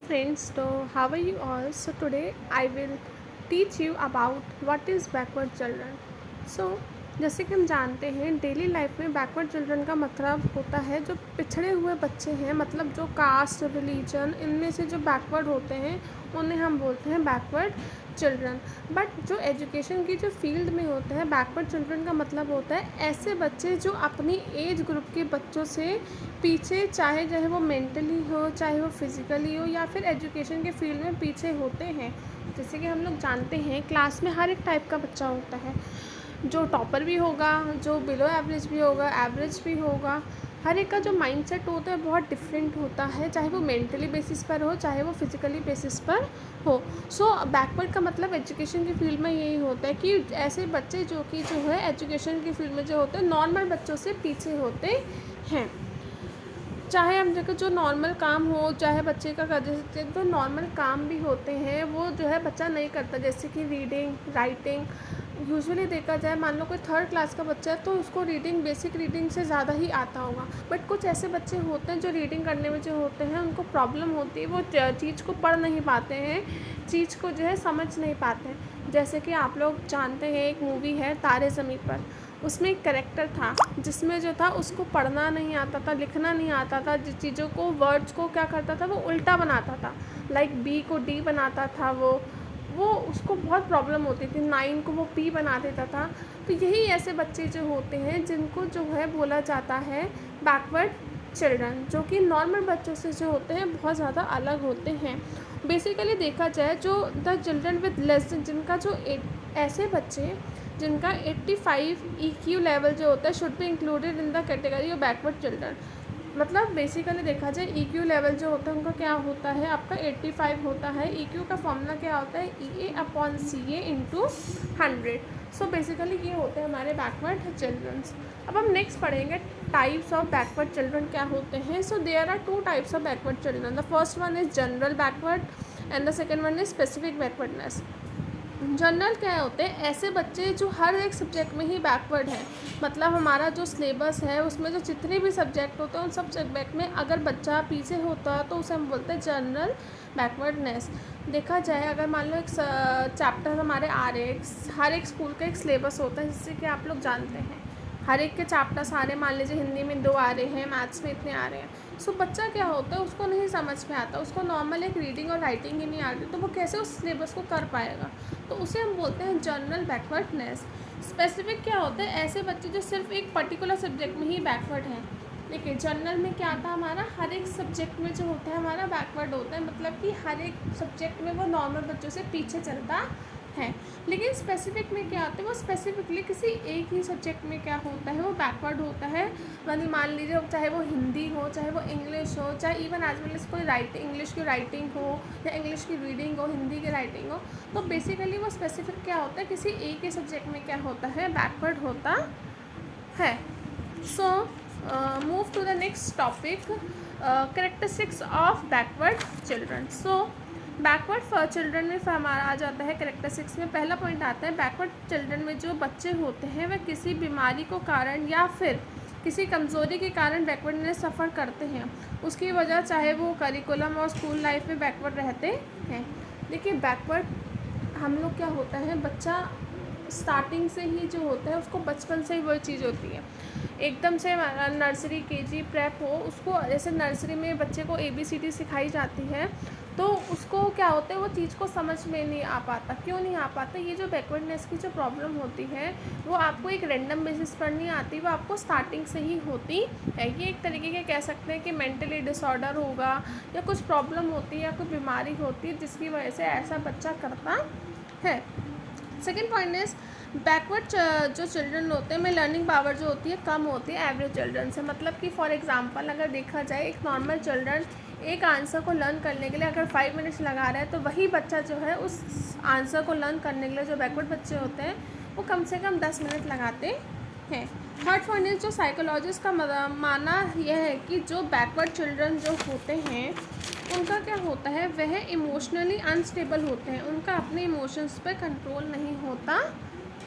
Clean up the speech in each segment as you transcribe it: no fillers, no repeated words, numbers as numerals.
Friends, so how are you all? So today I will teach you about what is backward children. So जैसे कि हम जानते हैं daily life में backward children का मतलब होता है जो पिछड़े हुए बच्चे हैं, मतलब जो कास्ट रिलीजन इनमें से जो बैकवर्ड होते हैं उन्हें हम बोलते हैं बैकवर्ड चिल्ड्रन। बट जो एजुकेशन की जो फील्ड में होते हैं बैकवर्ड चिल्ड्रन का मतलब होता है ऐसे बच्चे जो अपनी एज ग्रुप के बच्चों से पीछे, चाहे वो मेंटली हो, चाहे वो फिज़िकली हो, या फिर एजुकेशन के फील्ड में पीछे होते हैं। जैसे कि हम लोग जानते हैं क्लास में हर एक टाइप का बच्चा होता है, जो टॉपर भी होगा, जो बिलो एवरेज भी होगा, एवरेज भी होगा। हर एक का जो माइंडसेट होता है बहुत डिफरेंट होता है, चाहे वो मेंटली बेसिस पर हो, चाहे वो फिज़िकली बेसिस पर हो। सो बैकवर्ड का मतलब एजुकेशन की फील्ड में यही होता है कि ऐसे बच्चे जो कि जो है एजुकेशन की फील्ड में जो होते हैं नॉर्मल बच्चों से पीछे होते हैं। चाहे हम देखो जो नॉर्मल काम हो, चाहे बच्चे का कर जैसे तो नॉर्मल काम भी होते हैं वो जो है बच्चा नहीं करता, जैसे कि रीडिंग, राइटिंग। यूजुअली देखा जाए, मान लो कोई थर्ड क्लास का बच्चा है तो उसको रीडिंग, बेसिक रीडिंग से ज़्यादा ही आता होगा। बट कुछ ऐसे बच्चे होते हैं जो रीडिंग करने में जो होते हैं उनको प्रॉब्लम होती है, वो चीज़ को पढ़ नहीं पाते हैं, चीज़ को जो है समझ नहीं पाते हैं। जैसे कि आप लोग जानते हैं एक मूवी है तारे ज़मीं पर, उसमें एक कैरेक्टर था जिसमें जो था उसको पढ़ना नहीं आता था, लिखना नहीं आता था, जिस चीज़ों को, वर्ड्स को क्या करता था वो उल्टा बनाता था, लाइक बी को डी बनाता था। वो उसको बहुत प्रॉब्लम होती थी, 9 को वो पी बना देता था। तो यही ऐसे बच्चे जो होते हैं जिनको जो है बोला जाता है बैकवर्ड चिल्ड्रन, जो कि नॉर्मल बच्चों से जो होते हैं बहुत ज़्यादा अलग होते हैं। बेसिकली देखा जाए जो द चिल्ड्रन विद लेस, जिनका जो ऐसे बच्चे जिनका 85 EQ लेवल जो होता है should be included in the category of backward children. मतलब बेसिकली देखा जाए EQ लेवल जो होता है उनका क्या होता है, आपका 85 होता है। EQ का फॉर्मूला क्या होता है, EA/CA इंटू 100। सो बेसिकली ये होते हैं हमारे बैकवर्ड चिल्ड्रंस। अब हम नेक्स्ट पढ़ेंगे टाइप्स ऑफ बैकवर्ड चिल्ड्रन क्या होते हैं। So there are 2 types of backward children. The first one is general backward and the second one is specific backwardness. General क्या होते हैं, ऐसे बच्चे जो हर एक सब्जेक्ट में ही बैकवर्ड है। मतलब हमारा जो सिलेबस है उसमें जो जितने भी सब्जेक्ट होते हैं उन सब सब्जेक्ट में अगर बच्चा पीछे होता है तो उसे हम बोलते हैं जनरल बैकवर्डनेस। देखा जाए अगर मान लो एक चैप्टर हमारे आ रहे हैं, हर एक स्कूल का एक सिलेबस होता है जिससे कि आप लोग जानते हैं हर एक के चैप्टर सारे, मान लीजिए हिंदी में 2 आ रहे हैं, मैथ्स में इतने आ रहे हैं। सो बच्चा क्या होता है उसको नहीं समझ में आता, उसको नॉर्मल एक रीडिंग और राइटिंग ही नहीं आती, तो वो कैसे उस सिलेबस को कर पाएगा। तो उसे हम बोलते हैं जनरल बैकवर्डनेस। स्पेसिफिक क्या होता है, ऐसे बच्चे जो सिर्फ एक पर्टिकुलर सब्जेक्ट में ही बैकवर्ड हैं। देखिए जनरल में क्या आता है, हमारा हर एक सब्जेक्ट में जो होता है हमारा बैकवर्ड होता है, मतलब कि हर एक सब्जेक्ट में वो नॉर्मल बच्चों से पीछे चलता है। लेकिन स्पेसिफिक में क्या होता है, वो स्पेसिफिकली किसी एक ही सब्जेक्ट में क्या होता है वो बैकवर्ड होता है। मतलब मान लीजिए चाहे वो हिंदी हो, चाहे वो इंग्लिश हो, चाहे इवन एज वेल एज कोई इंग्लिश की राइटिंग हो या इंग्लिश की रीडिंग हो, हिंदी की राइटिंग हो। तो बेसिकली वो स्पेसिफिक क्या होता है, किसी एक ही सब्जेक्ट में क्या होता है बैकवर्ड होता है। So move to the next topic, characteristics of backward children. So backward for children में हमारा आ जाता है करेक्टरिस्टिक्स में पहला पॉइंट आता है, बैकवर्ड चिल्ड्रन में जो बच्चे होते हैं वह किसी बीमारी को कारण या फिर किसी कमज़ोरी के कारण बैकवर्डनेस सफ़र करते हैं। उसकी वजह चाहे वो करिकुलम और स्कूल लाइफ में बैकवर्ड रहते हैं। देखिए बैकवर्ड हम लोग क्या होता है, बच्चा स्टार्टिंग से ही जो होता है उसको बचपन से ही वही चीज़ होती है, एकदम से नर्सरी KG प्रेप हो, उसको जैसे नर्सरी में बच्चे को ABCD सिखाई जाती है तो उसको क्या होता है वो चीज़ को समझ में नहीं आ पाता। क्यों नहीं आ पाता, ये जो बैकवर्डनेस की जो प्रॉब्लम होती है वो आपको एक रैंडम बेसिस पर नहीं आती, वो आपको स्टार्टिंग से ही होती है। ये एक तरीके के कह सकते हैं कि मेंटली डिसऑर्डर होगा या कुछ प्रॉब्लम होती है या कोई बीमारी होती है जिसकी वजह से ऐसा बच्चा करता है। सेकेंड पॉइंट इज़ बैकवर्ड जो चिल्ड्रन होते हैं में लर्निंग पावर जो होती है कम होती है एवरेज चिल्ड्रन से। मतलब कि फॉर एग्जांपल अगर देखा जाए एक नॉर्मल चिल्ड्रन एक आंसर को लर्न करने के लिए अगर 5 मिनट्स लगा रहा है तो वही बच्चा जो है उस आंसर को लर्न करने के लिए जो बैकवर्ड बच्चे होते हैं वो कम से कम 10 मिनट लगाते हैं। थर्ड पॉइंट इज जो साइकोलॉजिस्ट का मानना यह है कि जो बैकवर्ड चिल्ड्रन जो होते हैं उनका क्या होता है, वह इमोशनली अनस्टेबल होते हैं, उनका अपने इमोशंस पर कंट्रोल नहीं होता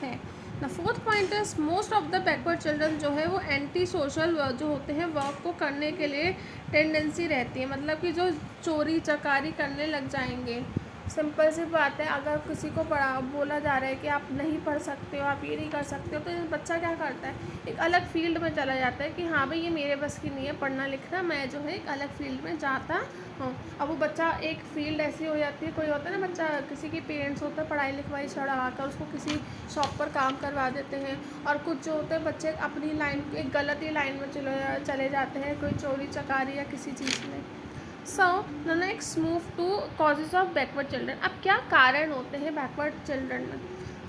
है। The fourth point is most of the backward children जो है वो एंटी सोशल जो होते हैं वर्क को करने के लिए टेंडेंसी रहती है, मतलब कि जो चोरी चकारी करने लग जाएंगे। सिंपल सी बात है, अगर किसी को पढ़ा बोला जा रहा है कि आप नहीं पढ़ सकते हो, आप ये नहीं कर सकते हो, तो बच्चा क्या करता है, एक अलग फील्ड में चला जाता है कि हाँ भाई ये मेरे बस की नहीं है पढ़ना लिखना, मैं जो है एक अलग फील्ड में जाता हूँ। अब वो बच्चा एक फील्ड ऐसी हो जाती है, कोई होता है ना बच्चा, किसी के पेरेंट्स होते हैं पढ़ाई लिखवाई चढ़ा कर उसको किसी शॉप पर काम करवा देते हैं, और कुछ जो होते हैं बच्चे अपनी लाइन एक गलत ही लाइन में चले जाते हैं, कोई चोरी चकारी या किसी चीज़ में। So the next move to causes of backward children. अब क्या कारण होते हैं बैकवर्ड चिल्ड्रन में?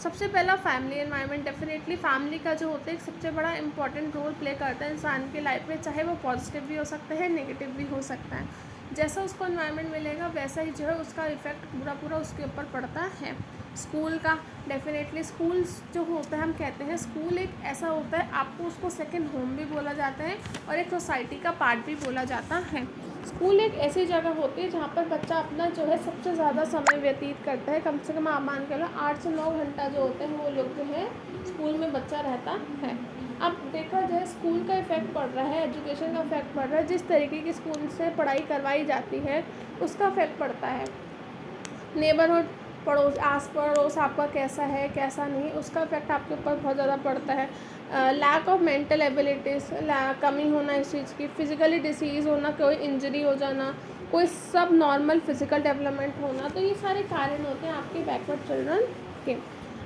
सबसे पहला फैमिली एनवायरनमेंट। डेफिनेटली फैमिली का जो होता है एक सबसे बड़ा इंपॉर्टेंट रोल प्ले करता है इंसान की लाइफ में, चाहे वो पॉजिटिव भी हो सकता है नेगेटिव भी हो सकता है। जैसा उसको एनवायरनमेंट मिलेगा वैसा ही जो है उसका इफेक्ट पूरा पूरा उसके ऊपर पड़ता है। स्कूल का, डेफिनेटली स्कूल्स जो होता है, हम कहते हैं स्कूल एक ऐसा होता है, आपको उसको सेकंड होम भी बोला जाता है और एक सोसाइटी का पार्ट भी बोला जाता है। स्कूल एक ऐसी जगह होती है जहाँ पर बच्चा अपना जो है सबसे ज़्यादा समय व्यतीत करता है, कम से कम आप मान के लो 8 से 9 घंटा जो होते हैं वो लोग जो है स्कूल में बच्चा रहता है। अब देखा जाए स्कूल का इफेक्ट पड़ रहा है, एजुकेशन का इफेक्ट पड़ रहा है, जिस तरीके की स्कूल से पढ़ाई करवाई जाती है उसका इफेक्ट पड़ता है। नेबरहुड, पड़ोस, आस पड़ोस आपका कैसा है कैसा नहीं, उसका इफेक्ट आपके ऊपर बहुत ज़्यादा पड़ता है। लैक ऑफ मेंटल एबिलिटीज़, कमी होना इस चीज़ की, फिज़िकली डिसीज़ होना, कोई इंजरी हो जाना, कोई सब नॉर्मल फिज़िकल डेवलपमेंट होना, तो ये सारे कारण होते हैं आपके बैकवर्ड चिल्ड्रन के।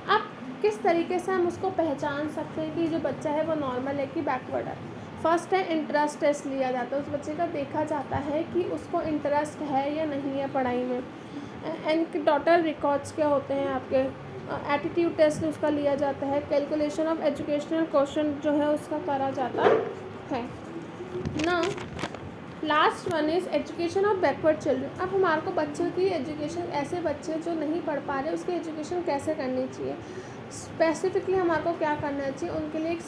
अब किस तरीके से हम उसको पहचान सकते हैं कि जो बच्चा है वो नॉर्मल है कि बैकवर्ड है? फर्स्ट है इंटरेस्ट टेस्ट लिया जाता है, उस बच्चे का देखा जाता है कि उसको इंटरेस्ट है या नहीं है पढ़ाई में। एंड टोटल रिकॉर्ड्स क्या होते हैं आपके, एटीट्यूड टेस्ट उसका लिया जाता है, कैलकुलेशन ऑफ एजुकेशनल क्वेश्चन जो है उसका करा जाता है ना। Last one is education of backward children. अब हमारे को बच्चों की एजुकेशन, ऐसे बच्चे जो नहीं पढ़ पा रहे उसकी एजुकेशन कैसे करनी चाहिए, स्पेसिफिकली हमारे को क्या करना चाहिए, उनके लिए एक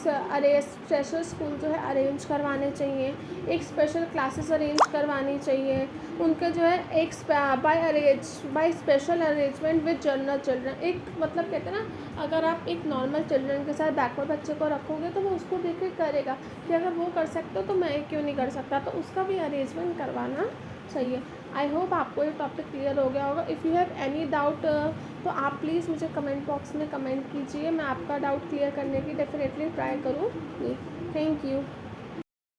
स्पेशल स्कूल जो है अरेंज करवाने चाहिए, एक स्पेशल क्लासेस अरेंज करवानी चाहिए, उनके जो है एक by special arrangement with general children. एक मतलब कहते हैं ना, अगर आप एक नॉर्मल चिल्ड्रन के साथ बैकवर्ड बच्चे को रखोगे तो वो उसको देख के करेगा कि अगर वो कर सकते हो तो मैं क्यों नहीं कर सकता, तो उसका भी अरेंजमेंट करवाना चाहिए। आई होप आपको ये टॉपिक क्लियर हो गया होगा। If you have any doubt तो आप प्लीज़ मुझे कमेंट बॉक्स में कमेंट कीजिए, मैं आपका डाउट क्लियर करने की डेफिनेटली ट्राई करूँगी। Thank you.